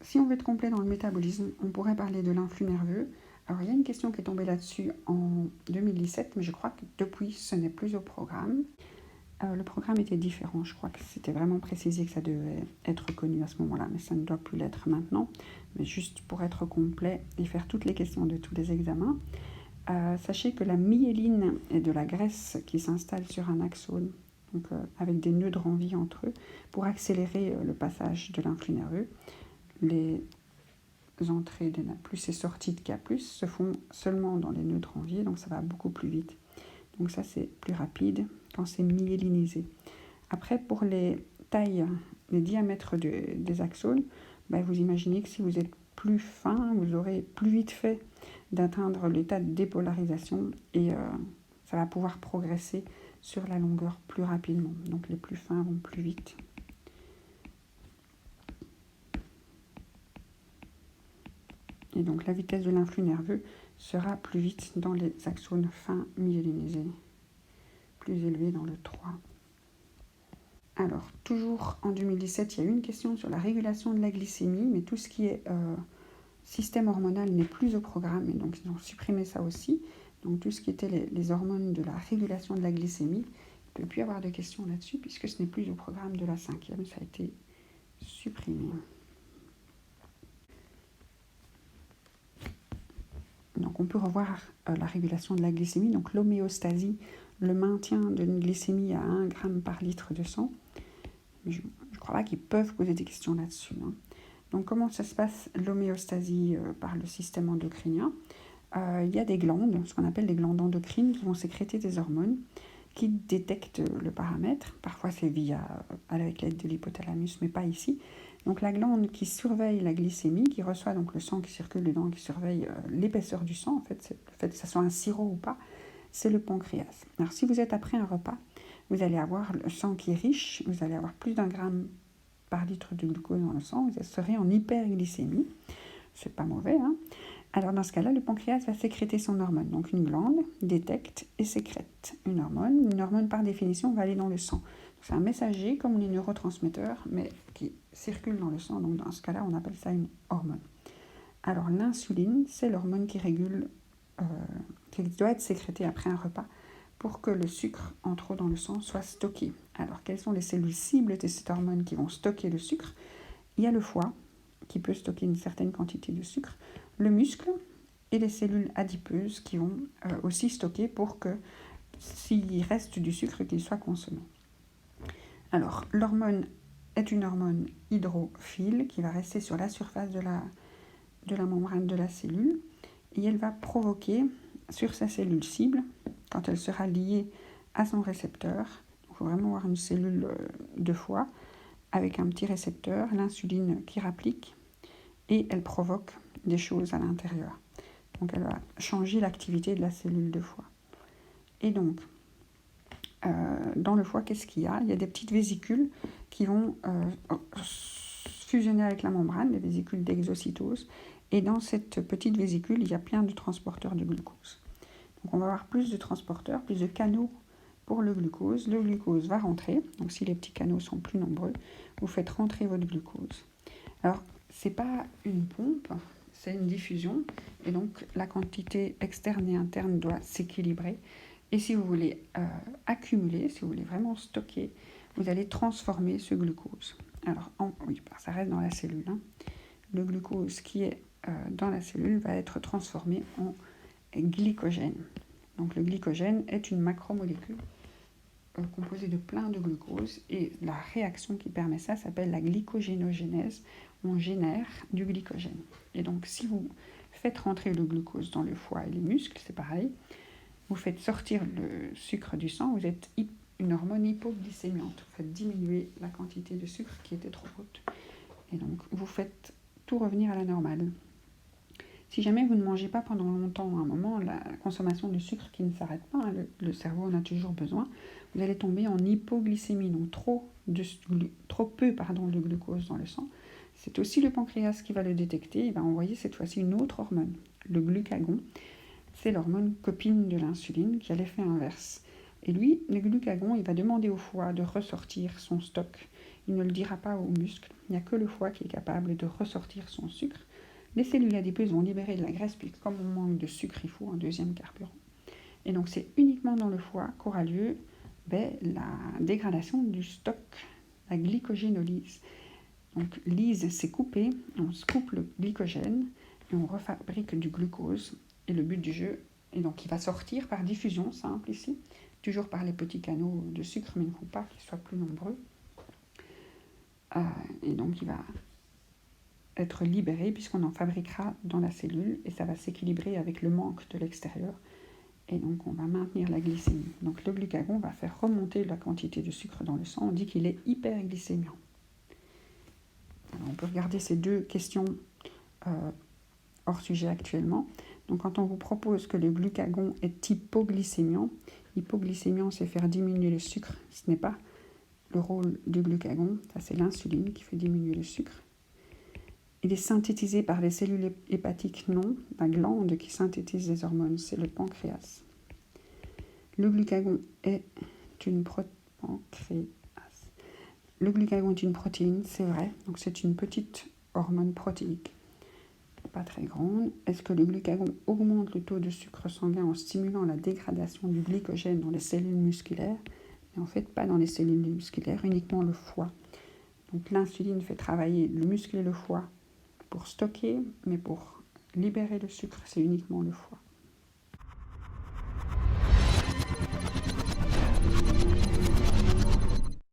si on veut être complet dans le métabolisme, on pourrait parler de l'influx nerveux. Alors, il y a une question qui est tombée là-dessus en 2017, mais je crois que depuis, ce n'est plus au programme. Le programme était différent, je crois que c'était vraiment précisé que ça devait être connu à ce moment-là, mais ça ne doit plus l'être maintenant. Mais juste pour être complet et faire toutes les questions de tous les examens, sachez que la myéline est de la graisse qui s'installe sur un axone, donc avec des nœuds de Ranvier entre eux, pour accélérer le passage de l'influx nerveux. Les entrées d'N+, et sorties de K+, se font seulement dans les nœuds de Ranvier, donc ça va beaucoup plus vite. Donc ça, c'est plus rapide quand c'est myélinisé. Après, pour les tailles, les diamètres des axones, vous imaginez que si vous êtes plus fin, vous aurez plus vite fait d'atteindre l'état de dépolarisation et ça va pouvoir progresser sur la longueur plus rapidement. Donc les plus fins vont plus vite. Et donc la vitesse de l'influx nerveux sera plus vite dans les axones fins myélinisés, plus élevée dans le 3. Alors, toujours en 2017, il y a eu une question sur la régulation de la glycémie, mais tout ce qui est système hormonal n'est plus au programme, et donc ils ont supprimé ça aussi. Donc tout ce qui était les hormones de la régulation de la glycémie, il ne peut plus y avoir de questions là-dessus, puisque ce n'est plus au programme de la 5e, ça a été supprimé. Donc on peut revoir la régulation de la glycémie, donc l'homéostasie, le maintien d'une glycémie à 1 g par litre de sang. Je ne crois pas qu'ils peuvent poser des questions là-dessus. Donc comment ça se passe l'homéostasie par le système endocrinien? Il y a des glandes, ce qu'on appelle des glandes endocrines, qui vont sécréter des hormones qui détectent le paramètre. Parfois c'est avec l'aide de l'hypothalamus, mais pas ici. Donc la glande qui surveille la glycémie, qui reçoit donc le sang qui circule dedans, qui surveille l'épaisseur du sang, en fait, le fait que ça soit un sirop ou pas, c'est le pancréas. Alors si vous êtes après un repas, vous allez avoir le sang qui est riche, vous allez avoir plus d'1 gramme par litre de glucose dans le sang, vous serez en hyperglycémie, c'est pas mauvais. Alors dans ce cas-là, le pancréas va sécréter son hormone. Donc une glande détecte et sécrète une hormone. Une hormone par définition va aller dans le sang. C'est un messager comme les neurotransmetteurs, mais qui circule dans le sang. Donc dans ce cas-là, on appelle ça une hormone. Alors l'insuline, c'est l'hormone qui régule, qui doit être sécrétée après un repas pour que le sucre en trop dans le sang soit stocké. Alors quelles sont les cellules cibles de cette hormone qui vont stocker le sucre? Il y a le foie qui peut stocker une certaine quantité de sucre, le muscle et les cellules adipeuses qui vont aussi stocker pour que s'il reste du sucre, qu'il soit consommé. Alors l'hormone est une hormone hydrophile qui va rester sur la surface de la membrane de la cellule et elle va provoquer sur sa cellule cible, quand elle sera liée à son récepteur, il faut vraiment avoir une cellule de foie avec un petit récepteur, l'insuline qui rapplique et elle provoque des choses à l'intérieur. Donc elle va changer l'activité de la cellule de foie. Et donc, dans le foie, qu'est-ce qu'il y a? Il y a des petites vésicules qui vont fusionner avec la membrane, des vésicules d'exocytose. Et dans cette petite vésicule, il y a plein de transporteurs de glucose. Donc on va avoir plus de transporteurs, plus de canaux pour le glucose. Le glucose va rentrer. Donc si les petits canaux sont plus nombreux, vous faites rentrer votre glucose. Alors, ce n'est pas une pompe, c'est une diffusion. Et donc, la quantité externe et interne doit s'équilibrer. Et si vous voulez accumuler, si vous voulez vraiment stocker, vous allez transformer ce glucose. Alors, ça reste dans la cellule. Le glucose qui est dans la cellule va être transformé en glycogène. Donc le glycogène est une macromolécule composée de plein de glucose et la réaction qui permet ça s'appelle la glycogénogénèse. On génère du glycogène. Et donc si vous faites rentrer le glucose dans le foie et les muscles, c'est pareil. Vous faites sortir le sucre du sang, vous êtes une hormone hypoglycémiante. Vous faites diminuer la quantité de sucre qui était trop haute. Et donc vous faites tout revenir à la normale. Si jamais vous ne mangez pas pendant longtemps, à un moment, la consommation de sucre qui ne s'arrête pas, le cerveau en a toujours besoin, vous allez tomber en hypoglycémie, donc trop peu de glucose dans le sang. C'est aussi le pancréas qui va le détecter, il va envoyer cette fois-ci une autre hormone, le glucagon. C'est l'hormone copine de l'insuline qui a l'effet inverse. Et lui, le glucagon, il va demander au foie de ressortir son stock. il ne le dira pas aux muscles. Il n'y a que le foie qui est capable de ressortir son sucre. Les cellules adipeuses vont libérer de la graisse, puisque comme on manque de sucre, il faut un deuxième carburant. Et donc c'est uniquement dans le foie qu'aura lieu la dégradation du stock, la glycogénolyse. Donc lyse, c'est couper, on se coupe le glycogène et on refabrique du glucose. Et le but du jeu, et donc il va sortir par diffusion simple ici, toujours par les petits canaux de sucre, mais il ne faut pas qu'ils soient plus nombreux. Et donc il va être libéré puisqu'on en fabriquera dans la cellule et ça va s'équilibrer avec le manque de l'extérieur. Et donc on va maintenir la glycémie. Donc le glucagon va faire remonter la quantité de sucre dans le sang. On dit qu'il est hyperglycémiant. Alors on peut regarder ces deux questions hors sujet actuellement. Donc quand on vous propose que le glucagon est hypoglycémiant, hypoglycémiant c'est faire diminuer le sucre, ce n'est pas le rôle du glucagon, ça c'est l'insuline qui fait diminuer le sucre. Il est synthétisé par les cellules hépatiques, non. La glande qui synthétise les hormones, c'est le pancréas. Le glucagon est une Le glucagon est une protéine, c'est vrai. Donc c'est une petite hormone protéique, pas très grande. Est-ce que le glucagon augmente le taux de sucre sanguin en stimulant la dégradation du glycogène dans les cellules musculaires? Et en fait, pas dans les cellules musculaires, uniquement le foie. Donc l'insuline fait travailler le muscle et le foie pour stocker, mais pour libérer le sucre, c'est uniquement le foie.